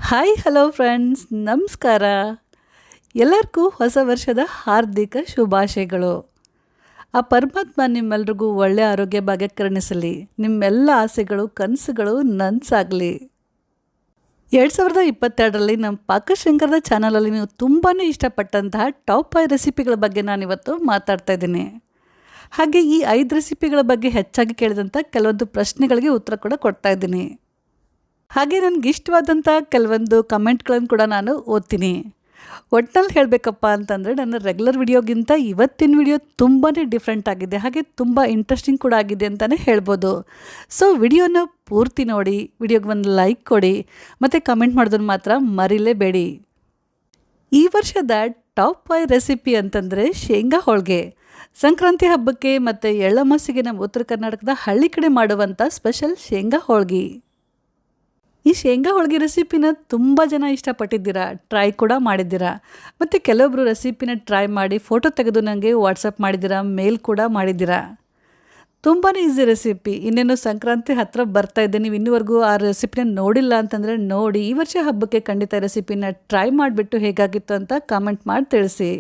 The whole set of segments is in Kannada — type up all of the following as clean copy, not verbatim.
ಹಾಯ್ ಹಲೋ ಫ್ರೆಂಡ್ಸ್, ನಮಸ್ಕಾರ. ಎಲ್ಲರಿಗೂ ಹೊಸ ವರ್ಷದ ಹಾರ್ದಿಕ ಶುಭಾಶಯಗಳು. ಆ ಪರಮಾತ್ಮ ನಿಮ್ಮೆಲ್ರಿಗೂ ಒಳ್ಳೆಯ ಆರೋಗ್ಯ ಭಾಗ್ಯ ಕರುಣಿಸಲಿ. ನಿಮ್ಮೆಲ್ಲ ಆಸೆಗಳು ಕನಸುಗಳು ನನಸಾಗಲಿ. 2022ರಲ್ಲಿ ನಮ್ಮ ಪಾಕಶೃಂಗಾರದ ಚಾನಲಲ್ಲಿ ನೀವು ತುಂಬಾ ಇಷ್ಟಪಟ್ಟಂತಹ ಟಾಪ್ 5 ರೆಸಿಪಿಗಳ ಬಗ್ಗೆ ನಾನಿವತ್ತು ಮಾತಾಡ್ತಾ ಇದ್ದೀನಿ. ಹಾಗೆ ಈ 5 ರೆಸಿಪಿಗಳ ಬಗ್ಗೆ ಹೆಚ್ಚಾಗಿ ಕೇಳಿದಂಥ ಕೆಲವೊಂದು ಪ್ರಶ್ನೆಗಳಿಗೆ ಉತ್ತರ ಕೂಡ ಕೊಡ್ತಾ ಇದ್ದೀನಿ. ಹಾಗೆ ನನಗೆ ಇಷ್ಟವಾದಂಥ ಕೆಲವೊಂದು ಕಮೆಂಟ್ಗಳನ್ನು ಕೂಡ ನಾನು ಓದ್ತೀನಿ. ಒಟ್ಟಿನಲ್ಲಿ ಹೇಳಬೇಕಪ್ಪ ಅಂತಂದರೆ ನನ್ನ ರೆಗ್ಯುಲರ್ ವಿಡಿಯೋಗಿಂತ ಇವತ್ತಿನ ವಿಡಿಯೋ ತುಂಬಾ ಡಿಫ್ರೆಂಟ್ ಆಗಿದೆ, ಹಾಗೆ ತುಂಬ ಇಂಟ್ರೆಸ್ಟಿಂಗ್ ಕೂಡ ಆಗಿದೆ ಅಂತಲೇ ಹೇಳ್ಬೋದು. ಸೊ ವಿಡಿಯೋನ ಪೂರ್ತಿ ನೋಡಿ, ವಿಡಿಯೋಗೆ ಒಂದು ಲೈಕ್ ಕೊಡಿ ಮತ್ತು ಕಮೆಂಟ್ ಮಾಡೋದನ್ನು ಮಾತ್ರ ಮರಿಲೇಬೇಡಿ. ಈ ವರ್ಷದ ಟಾಪ್ 5 ರೆಸಿಪಿ ಅಂತಂದರೆ ಶೇಂಗಾ ಹೋಳಿಗೆ. ಸಂಕ್ರಾಂತಿ ಹಬ್ಬಕ್ಕೆ ಮತ್ತು ಎಳ್ಳಮಾಸಿಗೆ ನಮ್ಮ ಉತ್ತರ ಕರ್ನಾಟಕದ ಹಳ್ಳಿ ಕಡೆ ಮಾಡುವಂಥ ಸ್ಪೆಷಲ್ ಶೇಂಗಾ ಹೋಳಿಗೆ. ಈ ಶೇಂಗಾ ಹೋಳಿಗೆ ರೆಸಿಪಿನ ತುಂಬ ಜನ ಇಷ್ಟಪಟ್ಟಿದ್ದೀರಾ, ಟ್ರೈ ಕೂಡ ಮಾಡಿದ್ದೀರಾ. ಮತ್ತು ಕೆಲವೊಬ್ಬರು ರೆಸಿಪಿನ ಟ್ರೈ ಮಾಡಿ ಫೋಟೋ ತೆಗೆದು ನನಗೆ ವಾಟ್ಸಪ್ ಮಾಡಿದ್ದೀರಾ, ಮೇಲ್ ಕೂಡ ಮಾಡಿದ್ದೀರಾ. ತುಂಬಾ ಈಸಿ ರೆಸಿಪಿ. ಇನ್ನೇನು ಸಂಕ್ರಾಂತಿ ಹತ್ತಿರ ಬರ್ತಾ ಇದೆ, ನೀವು ಇನ್ನೂವರೆಗೂ ಆ ರೆಸಿಪಿನ ನೋಡಿಲ್ಲ ಅಂತಂದರೆ ನೋಡಿ. ಈ ವರ್ಷ ಹಬ್ಬಕ್ಕೆ ಖಂಡಿತ ರೆಸಿಪಿನ ಟ್ರೈ ಮಾಡಿಬಿಟ್ಟು ಹೇಗಾಗಿತ್ತು ಅಂತ ಕಾಮೆಂಟ್ ಮಾಡಿ ತಿಳಿಸಿ.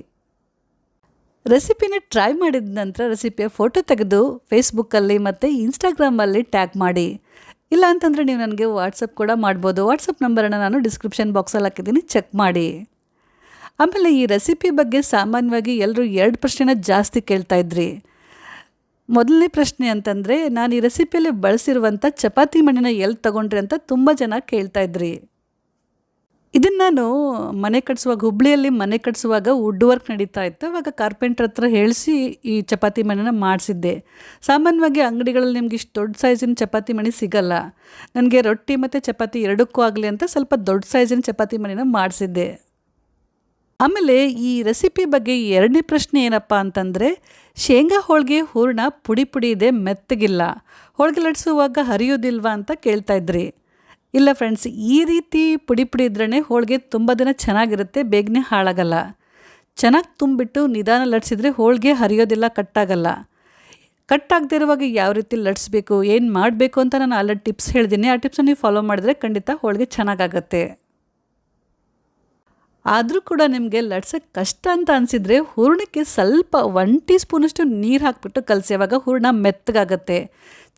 ರೆಸಿಪಿನ ಟ್ರೈ ಮಾಡಿದ ನಂತರ ರೆಸಿಪಿಯ ಫೋಟೋ ತೆಗೆದು ಫೇಸ್ಬುಕ್ಕಲ್ಲಿ ಮತ್ತು ಇನ್ಸ್ಟಾಗ್ರಾಮಲ್ಲಿ ಟ್ಯಾಗ್ ಮಾಡಿ. ಇಲ್ಲ ಅಂತಂದರೆ ನೀವು ನನಗೆ ವಾಟ್ಸಪ್ ಕೂಡ ಮಾಡ್ಬೋದು. ವಾಟ್ಸಪ್ ನಂಬರನ್ನು ನಾನು ಡಿಸ್ಕ್ರಿಪ್ಷನ್ ಬಾಕ್ಸಲ್ಲಿ ಹಾಕಿದ್ದೀನಿ, ಚೆಕ್ ಮಾಡಿ. ಆಮೇಲೆ ಈ ರೆಸಿಪಿ ಬಗ್ಗೆ ಸಾಮಾನ್ಯವಾಗಿ ಎಲ್ಲರೂ 2 ಪ್ರಶ್ನೆನ ಜಾಸ್ತಿ ಕೇಳ್ತಾ ಇದ್ರಿ. ಮೊದಲನೇ ಪ್ರಶ್ನೆ ಅಂತಂದರೆ, ನಾನು ಈ ರೆಸಿಪಿಯಲ್ಲಿ ಬಳಸಿರುವಂಥ ಚಪಾತಿ ಮಣ್ಣಿನ ಎಲ್ಲಿ ತೊಗೊಂಡ್ರಿ ಅಂತ ತುಂಬ ಜನ ಕೇಳ್ತಾ ಇದ್ರಿ. ಇದನ್ನು ನಾನು ಮನೆ ಕಟ್ಸುವಾಗ, ಹುಬ್ಳಿಯಲ್ಲಿ ಮನೆ ಕಟ್ಸುವಾಗ ವುಡ್ ವರ್ಕ್ ನಡೀತಾ ಇತ್ತು. ಆವಾಗ ಕಾರ್ಪೆಂಟ್ರ್ ಹತ್ರ ಹೇಳಿಸಿ ಈ ಚಪಾತಿ ಮಣಿನ ಮಾಡಿಸಿದ್ದೆ. ಸಾಮಾನ್ಯವಾಗಿ ಅಂಗಡಿಗಳಲ್ಲಿ ನಿಮ್ಗೆ ಇಷ್ಟು ದೊಡ್ಡ ಸೈಜಿನ ಚಪಾತಿ ಮಣಿ ಸಿಗಲ್ಲ. ನನಗೆ ರೊಟ್ಟಿ ಮತ್ತು ಚಪಾತಿ ಎರಡಕ್ಕೂ ಆಗಲಿ ಅಂತ ಸ್ವಲ್ಪ ದೊಡ್ಡ ಸೈಜಿನ ಚಪಾತಿ ಮಣಿನ ಮಾಡಿಸಿದ್ದೆ. ಆಮೇಲೆ ಈ ರೆಸಿಪಿ ಬಗ್ಗೆ 2ನೇ ಪ್ರಶ್ನೆ ಏನಪ್ಪ ಅಂತಂದರೆ, ಶೇಂಗಾ ಹೋಳಿಗೆ ಹೂರಣ ಪುಡಿ ಪುಡಿ ಇದೆ, ಮೆತ್ತಗಿಲ್ಲ, ಹೋಳಿಗೆ ಲಟ್ಸುವಾಗ ಹರಿಯೋದಿಲ್ವಾ ಅಂತ ಕೇಳ್ತಾ ಇದ್ರಿ. ಇಲ್ಲ ಫ್ರೆಂಡ್ಸ್, ಈ ರೀತಿ ಪುಡಿ ಪುಡಿ ಇದ್ರೇ ಹೋಳಿಗೆ ತುಂಬ ದಿನ ಚೆನ್ನಾಗಿರುತ್ತೆ, ಬೇಗನೆ ಹಾಳಾಗಲ್ಲ. ಚೆನ್ನಾಗಿ ತುಂಬಿಟ್ಟು ನಿಧಾನ ಲಟ್ಸಿದ್ರೆ ಹೋಳಿಗೆ ಹರಿಯೋದಿಲ್ಲ, ಕಟ್ಟಾಗಲ್ಲ. ಕಟ್ಟಾಗದೇ ಇರುವಾಗ ಯಾವ ರೀತಿ ಲಟ್ಸ್ಬೇಕು, ಏನು ಮಾಡಬೇಕು ಅಂತ ನಾನು ಆಲ್ರೆಡಿ ಟಿಪ್ಸ್ ಹೇಳಿದ್ದೀನಿ. ಆ ಟಿಪ್ಸನ್ನು ನೀವು ಫಾಲೋ ಮಾಡಿದ್ರೆ ಖಂಡಿತ ಹೋಳಿಗೆ ಚೆನ್ನಾಗಾಗತ್ತೆ. ಆದರೂ ಕೂಡ ನಿಮಗೆ ಲಟ್ಸೋಕ್ಕೆ ಕಷ್ಟ ಅಂತ ಅನಿಸಿದರೆ ಹೂರಣಕ್ಕೆ ಸ್ವಲ್ಪ 1 ಟೀ ಸ್ಪೂನಷ್ಟು ನೀರು ಹಾಕಿಬಿಟ್ಟು ಕಲಸಿವಾಗ ಹೂರಣ ಮೆತ್ತಗಾಗತ್ತೆ.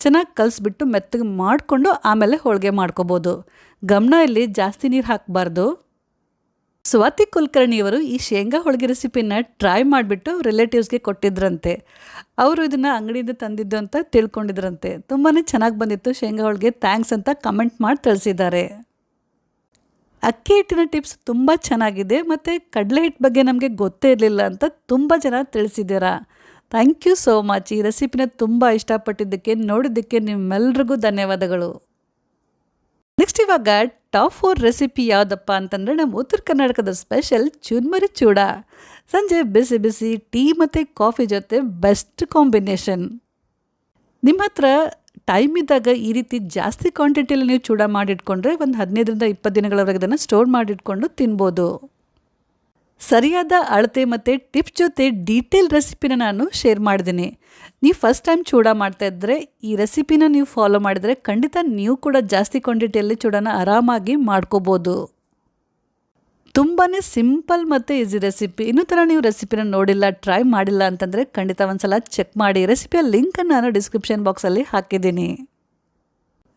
ಚೆನ್ನಾಗಿ ಕಲಿಸ್ಬಿಟ್ಟು ಮೆತ್ತಗೆ ಮಾಡಿಕೊಂಡು ಆಮೇಲೆ ಹೋಳಿಗೆ ಮಾಡ್ಕೋಬೋದು. ಗಮನ ಇಲ್ಲಿ ಜಾಸ್ತಿ ನೀರು ಹಾಕಬಾರ್ದು. ಸ್ವಾತಿ ಕುಲಕರ್ಣಿಯವರು ಈ ಶೇಂಗಾ ಹೋಳಿಗೆ ರೆಸಿಪಿನ ಟ್ರೈ ಮಾಡಿಬಿಟ್ಟು ರಿಲೇಟಿವ್ಸ್ಗೆ ಕೊಟ್ಟಿದ್ರಂತೆ. ಅವರು ಇದನ್ನು ಅಂಗಡಿಯಿಂದ ತಂದಿದ್ದು ಅಂತ ತಿಳ್ಕೊಂಡಿದ್ರಂತೆ. ತುಂಬಾ ಚೆನ್ನಾಗಿ ಬಂದಿತ್ತು ಶೇಂಗಾ ಹೋಳಿಗೆ, ಥ್ಯಾಂಕ್ಸ್ ಅಂತ ಕಮೆಂಟ್ ಮಾಡಿ ತಿಳಿಸಿದ್ದಾರೆ. ಅಕ್ಕಿ ಹಿಟ್ಟಿನ ಟಿಪ್ಸ್ ತುಂಬ ಚೆನ್ನಾಗಿದೆ ಮತ್ತು ಕಡಲೆ ಹಿಟ್ಟು ಬಗ್ಗೆ ನಮಗೆ ಗೊತ್ತೇ ಇರಲಿಲ್ಲ ಅಂತ ತುಂಬ ಜನ ತಿಳಿಸಿದ್ದೀರಾ. Thank you so much. ಈ ರೆಸಿಪಿನ ತುಂಬ ಇಷ್ಟಪಟ್ಟಿದ್ದಕ್ಕೆ, ನೋಡಿದ್ದಕ್ಕೆ ನಿಮ್ಮೆಲ್ರಿಗೂ ಧನ್ಯವಾದಗಳು. ನೆಕ್ಸ್ಟ್ ಇವಾಗ ಟಾಪ್ 4 ರೆಸಿಪಿ ಯಾವುದಪ್ಪ ಅಂತಂದರೆ, ನಮ್ಮ ಉತ್ತರ ಕರ್ನಾಟಕದ ಸ್ಪೆಷಲ್ ಚುರ್ಮರಿ ಚೂಡ. ಸಂಜೆ ಬಿಸಿ ಬಿಸಿ ಟೀ ಮತ್ತು ಕಾಫಿ ಜೊತೆ ಬೆಸ್ಟ್ ಕಾಂಬಿನೇಷನ್. ನಿಮ್ಮ ಹತ್ರ ಟೈಮ್ ಇದ್ದಾಗ ಈ ರೀತಿ ಜಾಸ್ತಿ ಕ್ವಾಂಟಿಟಿಯಲ್ಲಿ ನೀವು ಚೂಡ ಮಾಡಿಟ್ಕೊಂಡ್ರೆ ಒಂದು 15ರಿಂದ 20 ದಿನಗಳವರೆಗೆ ಇದನ್ನು ಸ್ಟೋರ್ ಮಾಡಿಟ್ಕೊಂಡು ತಿನ್ಬೋದು. ಸರಿಯಾದ ಅಳತೆ ಮತ್ತು ಟಿಪ್ಸ್ ಜೊತೆ ಡೀಟೇಲ್ ರೆಸಿಪಿನ ನಾನು ಶೇರ್ ಮಾಡಿದ್ದೀನಿ. ನೀವು ಫಸ್ಟ್ ಟೈಮ್ ಚೂಡ ಮಾಡ್ತಾಯಿದ್ರೆ ಈ ರೆಸಿಪಿನ ನೀವು ಫಾಲೋ ಮಾಡಿದರೆ ಖಂಡಿತ ನೀವು ಕೂಡ ಜಾಸ್ತಿ ಕ್ವಾಂಟಿಟಿಯಲ್ಲಿ ಚೂಡನ ಆರಾಮಾಗಿ ಮಾಡ್ಕೋಬೋದು. ತುಂಬಾ ಸಿಂಪಲ್ ಮತ್ತು ಈಸಿ ರೆಸಿಪಿ. ಇನ್ನೂ ಥರ ನೀವು ರೆಸಿಪಿನ ನೋಡಿಲ್ಲ, ಟ್ರೈ ಮಾಡಿಲ್ಲ ಅಂತಂದರೆ ಖಂಡಿತ ಒಂದ್ಸಲ ಚೆಕ್ ಮಾಡಿ. ರೆಸಿಪಿಯ ಲಿಂಕನ್ನು ನಾನು ಡಿಸ್ಕ್ರಿಪ್ಷನ್ ಬಾಕ್ಸಲ್ಲಿ ಹಾಕಿದ್ದೀನಿ.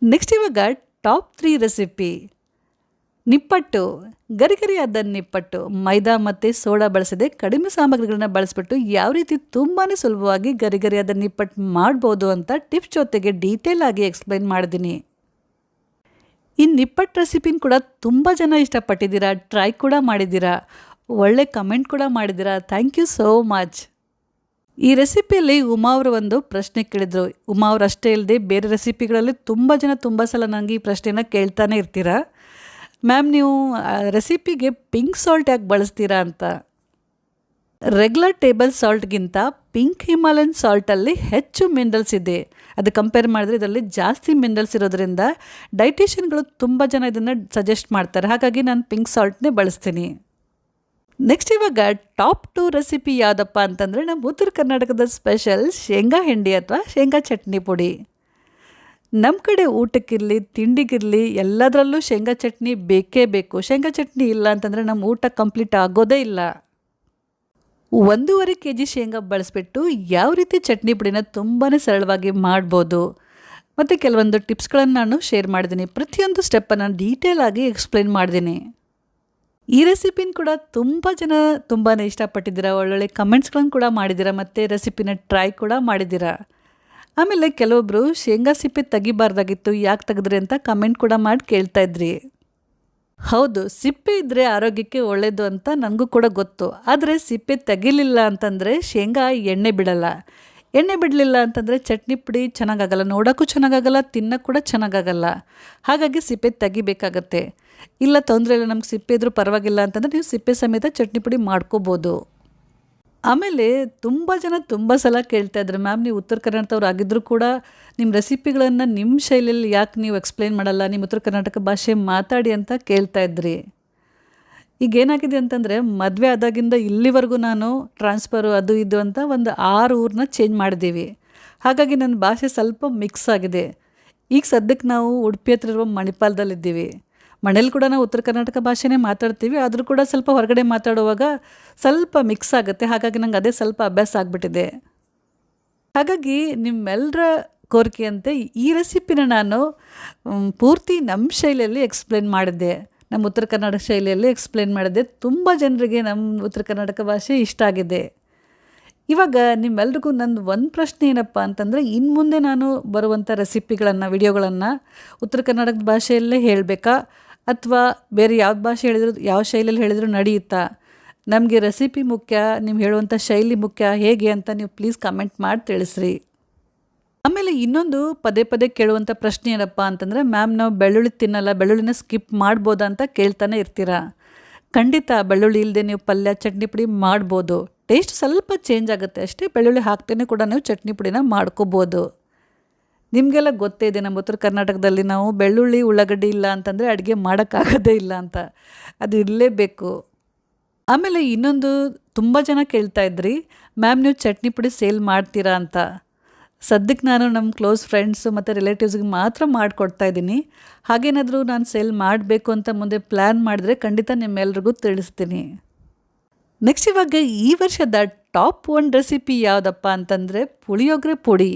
ನೆಕ್ಸ್ಟ್ ಇವಾಗ ಟಾಪ್ 3 ರೆಸಿಪಿ. ನಿಪ್ಪಟ್ಟು. ಗರಿಗರಿಯಾದ ನಿಪ್ಪಟ್ಟು. ಮೈದಾ ಮತ್ತು ಸೋಡಾ ಬಳಸದೆ ಕಡಿಮೆ ಸಾಮಗ್ರಿಗಳನ್ನ ಬಳಸಿಬಿಟ್ಟು ಯಾವ ರೀತಿ ತುಂಬಾ ಸುಲಭವಾಗಿ ಗರಿಗರಿಯಾದ ನಿಪ್ಪಟ್ಟು ಮಾಡ್ಬೋದು ಅಂತ ಟಿಪ್ಸ್ ಜೊತೆಗೆ ಡೀಟೇಲ್ ಆಗಿ ಎಕ್ಸ್ಪ್ಲೈನ್ ಮಾಡಿದ್ದೀನಿ. ಈ ನಿಪ್ಪಟ್ಟು ರೆಸಿಪಿನ ಕೂಡ ತುಂಬ ಜನ ಇಷ್ಟಪಟ್ಟಿದ್ದೀರಾ, ಟ್ರೈ ಕೂಡ ಮಾಡಿದ್ದೀರಾ, ಒಳ್ಳೆ ಕಮೆಂಟ್ ಕೂಡ ಮಾಡಿದ್ದೀರಾ. Thank you so much. ಈ ರೆಸಿಪಿಯಲ್ಲಿ ಉಮಾ ಅವರು ಒಂದು ಪ್ರಶ್ನೆ ಕೇಳಿದರು. ಉಮಾ ಅವರು ಅಷ್ಟೇ ಇಲ್ಲದೆ ಬೇರೆ ರೆಸಿಪಿಗಳಲ್ಲಿ ತುಂಬ ಸಲ ನನಗೆ ಈ ಪ್ರಶ್ನೆನ ಕೇಳ್ತಾನೆ ಇರ್ತೀರಾ. ಮ್ಯಾಮ್, ನೀವು ರೆಸಿಪಿಗೆ ಪಿಂಕ್ ಸಾಲ್ಟ್ ಯಾಕೆ ಬಳಸ್ತೀರಾ ಅಂತ. ರೆಗ್ಯುಲರ್ ಟೇಬಲ್ ಸಾಲ್ಟ್ಗಿಂತ ಪಿಂಕ್ ಹಿಮಾಲಯನ್ ಸಾಲ್ಟಲ್ಲಿ ಹೆಚ್ಚು ಮಿನರಲ್ಸ್ ಇದೆ. ಅದು ಕಂಪೇರ್ ಮಾಡಿದ್ರೆ ಇದರಲ್ಲಿ ಜಾಸ್ತಿ ಮಿನರಲ್ಸ್ ಇರೋದ್ರಿಂದ ಡೈಟಿಷಿಯನ್ಗಳು ತುಂಬ ಜನ ಇದನ್ನು ಸಜೆಸ್ಟ್ ಮಾಡ್ತಾರೆ. ಹಾಗಾಗಿ ನಾನು ಪಿಂಕ್ ಸಾಲ್ಟ್ನೇ ಬಳಸ್ತೀನಿ. ನೆಕ್ಸ್ಟ್ ಇವಾಗ ಟಾಪ್ 2 ರೆಸಿಪಿ ಯಾವುದಪ್ಪ ಅಂತಂದರೆ, ನಮ್ಮ ಉತ್ತರ ಕರ್ನಾಟಕದ ಸ್ಪೆಷಲ್ ಶೇಂಗಾ ಹಿಂಡಿ ಅಥವಾ ಶೇಂಗಾ ಚಟ್ನಿ ಪುಡಿ. ನಮ್ಮ ಕಡೆ ಊಟಕ್ಕಿರಲಿ ತಿಂಡಿಗಿರಲಿ ಎಲ್ಲದರಲ್ಲೂ ಶೇಂಗಾ ಚಟ್ನಿ ಬೇಕೇ ಬೇಕು. ಶೇಂಗಾ ಚಟ್ನಿ ಇಲ್ಲ ಅಂತಂದರೆ ನಮ್ಮ ಊಟ ಕಂಪ್ಲೀಟ್ ಆಗೋದೇ ಇಲ್ಲ. 1.5 kg ಶೇಂಗಾ ಬಳಸಿಬಿಟ್ಟು ಯಾವ ರೀತಿ ಚಟ್ನಿ ಪುಡಿನ ತುಂಬಾ ಸರಳವಾಗಿ ಮಾಡ್ಬೋದು ಮತ್ತು ಕೆಲವೊಂದು ಟಿಪ್ಸ್ಗಳನ್ನು ನಾನು ಶೇರ್ ಮಾಡಿದ್ದೀನಿ. ಪ್ರತಿಯೊಂದು ಸ್ಟೆಪ್ಪನ್ನು ಡೀಟೇಲ್ ಆಗಿ ಎಕ್ಸ್ಪ್ಲೈನ್ ಮಾಡಿದ್ದೀನಿ. ಈ ರೆಸಿಪಿನ ಕೂಡ ತುಂಬ ಜನ ತುಂಬಾ ಇಷ್ಟಪಟ್ಟಿದ್ದೀರಾ, ಒಳ್ಳೊಳ್ಳೆ ಕಮೆಂಟ್ಸ್ಗಳನ್ನು ಕೂಡ ಮಾಡಿದ್ದೀರಾ ಮತ್ತು ರೆಸಿಪಿನ ಟ್ರೈ ಕೂಡ ಮಾಡಿದ್ದೀರಾ. ಆಮೇಲೆ ಕೆಲವೊಬ್ಬರು ಶೇಂಗಾ ಸಿಪ್ಪೆ ತೆಗಿಬಾರ್ದಾಗಿತ್ತು, ಯಾಕೆ ತೆಗೆದ್ರಿ ಅಂತ ಕಮೆಂಟ್ ಕೂಡ ಮಾಡಿ ಕೇಳ್ತಾ ಇದ್ರಿ. ಹೌದು, ಸಿಪ್ಪೆ ಇದ್ದರೆ ಆರೋಗ್ಯಕ್ಕೆ ಒಳ್ಳೆಯದು ಅಂತ ನನಗೂ ಕೂಡ ಗೊತ್ತು. ಆದರೆ ಸಿಪ್ಪೆ ತೆಗಿಲಿಲ್ಲ ಅಂತಂದರೆ ಶೇಂಗಾ ಎಣ್ಣೆ ಬಿಡಲ್ಲ. ಎಣ್ಣೆ ಬಿಡಲಿಲ್ಲ ಅಂತಂದರೆ ಚಟ್ನಿ ಪುಡಿ ಚೆನ್ನಾಗಾಗಲ್ಲ, ನೋಡೋಕ್ಕೂ ಚೆನ್ನಾಗಾಗಲ್ಲ, ತಿನ್ನೋಕ್ಕೆ ಕೂಡ ಚೆನ್ನಾಗಾಗಲ್ಲ. ಹಾಗಾಗಿ ಸಿಪ್ಪೆ ತೆಗಿಬೇಕಾಗತ್ತೆ. ಇಲ್ಲ ತೊಂದರೆ ಇಲ್ಲ, ನಮ್ಗೆ ಸಿಪ್ಪೆ ಇದ್ರೂ ಪರವಾಗಿಲ್ಲ ಅಂತಂದರೆ ನೀವು ಸಿಪ್ಪೆ ಸಮೇತ ಚಟ್ನಿ ಪುಡಿ ಮಾಡ್ಕೋಬೋದು. ಆಮೇಲೆ ತುಂಬ ಜನ ತುಂಬ ಸಲ ಕೇಳ್ತಾ ಇದ್ರು, ಮ್ಯಾಮ್ ನೀವು ಉತ್ತರ ಕರ್ನಾಟಕದವ್ರು ಆಗಿದ್ದರೂ ಕೂಡ ನಿಮ್ಮ ರೆಸಿಪಿಗಳನ್ನು ನಿಮ್ಮ ಶೈಲಿಯಲ್ಲಿ ಯಾಕೆ ನೀವು ಎಕ್ಸ್ಪ್ಲೈನ್ ಮಾಡಲ್ಲ, ನಿಮ್ಮ ಉತ್ತರ ಕರ್ನಾಟಕ ಭಾಷೆ ಮಾತಾಡಿ ಅಂತ ಕೇಳ್ತಾ ಇದ್ರಿ. ಈಗ ಏನಾಗಿದೆ ಅಂತಂದರೆ ಮದುವೆ ಆದಾಗಿಂದ ಇಲ್ಲಿವರೆಗೂ ನಾನು ಟ್ರಾನ್ಸ್ಫರು ಅದು ಇದು ಅಂತ ಒಂದು 6 ಊರನ್ನ ಚೇಂಜ್ ಮಾಡಿದ್ದೀವಿ. ಹಾಗಾಗಿ ನನ್ನ ಭಾಷೆ ಸ್ವಲ್ಪ ಮಿಕ್ಸ್ ಆಗಿದೆ. ಈಗ ಸದ್ಯಕ್ಕೆ ನಾವು ಉಡುಪಿ ಹತ್ರ ಇರುವ ಮಣಿಪಾಲದಲ್ಲಿದ್ದೀವಿ. ಮನೇಲಿ ಕೂಡ ನಾವು ಉತ್ತರ ಕರ್ನಾಟಕ ಭಾಷೆನೇ ಮಾತಾಡ್ತೀವಿ, ಆದರೂ ಕೂಡ ಸ್ವಲ್ಪ ಹೊರಗಡೆ ಮಾತಾಡುವಾಗ ಸ್ವಲ್ಪ ಮಿಕ್ಸ್ ಆಗುತ್ತೆ. ಹಾಗಾಗಿ ನಂಗೆ ಅದೇ ಸ್ವಲ್ಪ ಅಭ್ಯಾಸ ಆಗಿಬಿಟ್ಟಿದೆ. ಹಾಗಾಗಿ ನಿಮ್ಮೆಲ್ಲರ ಕೋರಿಕೆಯಂತೆ ಈ ರೆಸಿಪಿನ ನಾನು ಪೂರ್ತಿ ನಮ್ಮ ಶೈಲಿಯಲ್ಲಿ ಎಕ್ಸ್ಪ್ಲೇನ್ ಮಾಡಿದ್ದೆ, ನಮ್ಮ ಉತ್ತರ ಕರ್ನಾಟಕ ಶೈಲಿಯಲ್ಲಿ ಎಕ್ಸ್ಪ್ಲೇನ್ ಮಾಡಿದ್ದೆ. ತುಂಬ ಜನರಿಗೆ ನಮ್ಮ ಉತ್ತರ ಕರ್ನಾಟಕ ಭಾಷೆ ಇಷ್ಟ ಆಗಿದೆ. ಇವಾಗ ನಿಮ್ಮೆಲ್ರಿಗೂ ನನ್ನ ಒಂದು ಪ್ರಶ್ನೆ ಏನಪ್ಪ ಅಂತಂದರೆ, ಇನ್ನು ಮುಂದೆ ನಾನು ಬರುವಂಥ ರೆಸಿಪಿಗಳನ್ನು ವಿಡಿಯೋಗಳನ್ನು ಉತ್ತರ ಕರ್ನಾಟಕದ ಭಾಷೆಯಲ್ಲೇ ಹೇಳಬೇಕಾ ಅಥವಾ ಬೇರೆ ಯಾವ್ದು ಭಾಷೆ ಹೇಳಿದ್ರು ಯಾವ ಶೈಲಿಯಲ್ಲಿ ಹೇಳಿದ್ರು ನಡೆಯುತ್ತಾ? ನಮಗೆ ರೆಸಿಪಿ ಮುಖ್ಯ, ನೀವು ಹೇಳುವಂಥ ಶೈಲಿ ಮುಖ್ಯ, ಹೇಗೆ ಅಂತ ನೀವು ಪ್ಲೀಸ್ ಕಮೆಂಟ್ ಮಾಡಿ ತಿಳಿಸ್ರಿ. ಆಮೇಲೆ ಇನ್ನೊಂದು ಪದೇ ಪದೇ ಕೇಳುವಂಥ ಪ್ರಶ್ನೆ ಏನಪ್ಪ ಅಂತಂದರೆ, ಮ್ಯಾಮ್ ನಾವು ಬೆಳ್ಳುಳ್ಳಿ ತಿನ್ನಲ್ಲ, ಬೆಳ್ಳುಳ್ಳಿನ ಸ್ಕಿಪ್ ಮಾಡ್ಬೋದಾ ಅಂತ ಕೇಳ್ತಾನೆ ಇರ್ತೀರಾ. ಖಂಡಿತ ಬೆಳ್ಳುಳ್ಳಿ ಇಲ್ಲದೆ ನೀವು ಪಲ್ಯ ಚಟ್ನಿ ಪುಡಿ ಮಾಡ್ಬೋದು. ಟೇಸ್ಟ್ ಸ್ವಲ್ಪ ಚೇಂಜ್ ಆಗುತ್ತೆ ಅಷ್ಟೇ. ಬೆಳ್ಳುಳ್ಳಿ ಹಾಕ್ತೇನೆ ಕೂಡ ನೀವು ಚಟ್ನಿ ಪುಡಿನ ಮಾಡ್ಕೋಬೋದು. ನಿಮಗೆಲ್ಲ ಗೊತ್ತೇ ಇದೆ, ನಮ್ಮ ಉತ್ತರ ಕರ್ನಾಟಕದಲ್ಲಿ ನಾವು ಬೆಳ್ಳುಳ್ಳಿ ಉಳ್ಳಾಗಡ್ಡಿ ಇಲ್ಲ ಅಂತಂದರೆ ಅಡುಗೆ ಮಾಡೋಕ್ಕಾಗೋದೇ ಇಲ್ಲ ಅಂತ, ಅದು ಇರಲೇಬೇಕು. ಆಮೇಲೆ ಇನ್ನೊಂದು ತುಂಬ ಜನ ಕೇಳ್ತಾ ಇದ್ರಿ, ಮ್ಯಾಮ್ ನೀವು ಚಟ್ನಿ ಪುಡಿ ಸೇಲ್ ಮಾಡ್ತೀರಾ ಅಂತ. ಸದ್ಯಕ್ಕೆ ನಾನು ನಮ್ಮ ಕ್ಲೋಸ್ ಫ್ರೆಂಡ್ಸು ಮತ್ತು ರಿಲೇಟಿವ್ಸ್ಗೆ ಮಾತ್ರ ಮಾಡಿಕೊಡ್ತಾ ಇದ್ದೀನಿ. ಹಾಗೇನಾದರೂ ನಾನು ಸೇಲ್ ಮಾಡಬೇಕು ಅಂತ ಮುಂದೆ ಪ್ಲ್ಯಾನ್ ಮಾಡಿದ್ರೆ ಖಂಡಿತ ನಿಮ್ಮೆಲ್ರಿಗೂ ತಿಳಿಸ್ತೀನಿ. ನೆಕ್ಸ್ಟ್ ಇವಾಗ ಈ ವರ್ಷದ ಟಾಪ್ 1 ರೆಸಿಪಿ ಯಾವುದಪ್ಪ ಅಂತಂದರೆ ಪುಳಿಯೋಗರೆ ಪುಡಿ.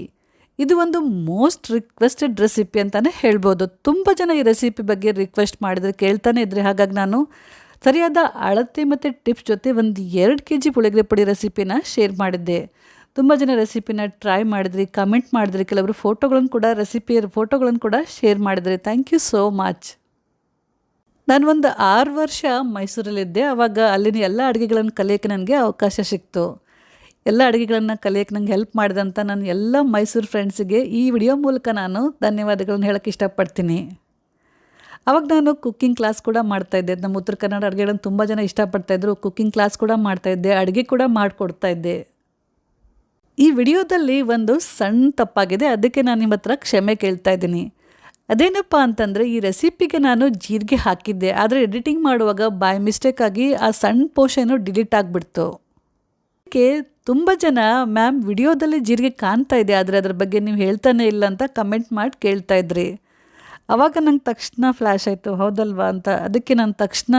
ಇದು ಒಂದು ಮೋಸ್ಟ್ ರಿಕ್ವೆಸ್ಟೆಡ್ ರೆಸಿಪಿ ಅಂತಲೇ ಹೇಳ್ಬೋದು. ತುಂಬ ಜನ ಈ ರೆಸಿಪಿ ಬಗ್ಗೆ ರಿಕ್ವೆಸ್ಟ್ ಮಾಡಿದರೆ ಕೇಳ್ತಾನೆ ಇದ್ರಿ. ಹಾಗಾಗಿ ನಾನು ಸರಿಯಾದ ಅಳತೆ ಮತ್ತು ಟಿಪ್ಸ್ ಜೊತೆ ಒಂದು 2 kg ಪುಳಿಯೋಗರೆ ಪುಡಿ ರೆಸಿಪಿನ ಶೇರ್ ಮಾಡಿದ್ದೆ. ತುಂಬ ಜನ ರೆಸಿಪಿನ ಟ್ರೈ ಮಾಡಿದ್ರಿ, ಕಮೆಂಟ್ ಮಾಡಿದ್ರಿ, ಕೆಲವರು ಫೋಟೋಗಳನ್ನು ಕೂಡ ರೆಸಿಪಿಯ ಫೋಟೋಗಳನ್ನು ಕೂಡ ಶೇರ್ ಮಾಡಿದ್ರಿ. Thank you so much. ನಾನು ಒಂದು 6 ವರ್ಷ ಮೈಸೂರಲ್ಲಿದ್ದೆ. ಆವಾಗ ಅಲ್ಲಿನ ಎಲ್ಲ ಅಡುಗೆಗಳನ್ನು ಕಲಿಯೋಕ್ಕೆ ನನಗೆ ಅವಕಾಶ ಸಿಕ್ತು. ಎಲ್ಲ ಅಡುಗೆಗಳನ್ನು ಕಲಿಯೋಕ್ಕೆ ನಂಗೆ ಹೆಲ್ಪ್ ಮಾಡಿದಂಥ ನನ್ನ ಎಲ್ಲ ಮೈಸೂರು ಫ್ರೆಂಡ್ಸಿಗೆ ಈ ವಿಡಿಯೋ ಮೂಲಕ ನಾನು ಧನ್ಯವಾದಗಳನ್ನು ಹೇಳೋಕ್ಕೆ ಇಷ್ಟಪಡ್ತೀನಿ. ಆವಾಗ ನಾನು ಕುಕ್ಕಿಂಗ್ ಕ್ಲಾಸ್ ಕೂಡ ಮಾಡ್ತಾಯಿದ್ದೆ. ನಮ್ಮ ಉತ್ತರ ಕನ್ನಡ ಅಡುಗೆಗಳನ್ನು ತುಂಬ ಜನ ಇಷ್ಟಪಡ್ತಾಯಿದ್ರು. ಕುಕ್ಕಿಂಗ್ ಕ್ಲಾಸ್ ಕೂಡ ಮಾಡ್ತಾಯಿದ್ದೆ, ಅಡುಗೆ ಕೂಡ ಮಾಡಿಕೊಡ್ತಾಯಿದ್ದೆ. ಈ ವಿಡಿಯೋದಲ್ಲಿ ಒಂದು ಸಣ್ಣ ತಪ್ಪಾಗಿದೆ, ಅದಕ್ಕೆ ನಾನು ನಿಮ್ಮ ಹತ್ರ ಕ್ಷಮೆ ಕೇಳ್ತಾ ಇದ್ದೀನಿ. ಅದೇನಪ್ಪ ಅಂತಂದರೆ, ಈ ರೆಸಿಪಿಗೆ ನಾನು ಜೀರಿಗೆ ಹಾಕಿದ್ದೆ, ಆದರೆ ಎಡಿಟಿಂಗ್ ಮಾಡುವಾಗ ಬೈ ಮಿಸ್ಟೇಕಾಗಿ ಆ ಸಣ್ಣ ಪೋರ್ಷನ್ನು ಡಿಲೀಟ್ ಆಗಿಬಿಡ್ತು. ಅದಕ್ಕೆ ತುಂಬ ಜನ ಮ್ಯಾಮ್ ವಿಡಿಯೋದಲ್ಲಿ ಜೀರಿಗೆ ಕಾಣ್ತಾ ಇದೆ, ಆದರೆ ಅದ್ರ ಬಗ್ಗೆ ನೀವು ಹೇಳ್ತಾನೆ ಇಲ್ಲ ಅಂತ ಕಮೆಂಟ್ ಮಾಡಿ ಕೇಳ್ತಾ ಇದ್ರಿ. ಆವಾಗ ನಂಗೆ ತಕ್ಷಣ ಫ್ಲ್ಯಾಶ್ ಆಯಿತು, ಹೌದಲ್ವಾ ಅಂತ. ಅದಕ್ಕೆ ನಾನು ತಕ್ಷಣ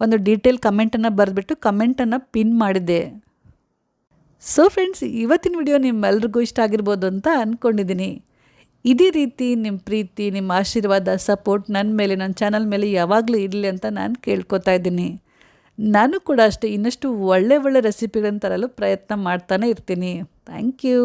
ಒಂದು ಡೀಟೇಲ್ ಕಮೆಂಟನ್ನು ಬರೆದ್ಬಿಟ್ಟು ಕಮೆಂಟನ್ನು ಪಿನ್ ಮಾಡಿದ್ದೆ. ಸೊ ಫ್ರೆಂಡ್ಸ್, ಇವತ್ತಿನ ವಿಡಿಯೋ ನಿಮ್ಮೆಲ್ರಿಗೂ ಇಷ್ಟ ಆಗಿರ್ಬೋದು ಅಂತ ಅಂದ್ಕೊಂಡಿದ್ದೀನಿ. ಇದೇ ರೀತಿ ನಿಮ್ಮ ಪ್ರೀತಿ, ನಿಮ್ಮ ಆಶೀರ್ವಾದ, ಸಪೋರ್ಟ್ ನನ್ನ ಮೇಲೆ, ನನ್ನ ಚಾನಲ್ ಮೇಲೆ ಯಾವಾಗಲೂ ಇರಲಿ ಅಂತ ನಾನು ಕೇಳ್ಕೊತಾ ಇದ್ದೀನಿ. ನಾನು ಕೂಡ ಅಷ್ಟೇ ಇನ್ನಷ್ಟು ಒಳ್ಳೆ ರೆಸಿಪಿಗಳನ್ನು ತರಲು ಪ್ರಯತ್ನ ಮಾಡ್ತಾನೆ ಇರ್ತೀನಿ. Thank you.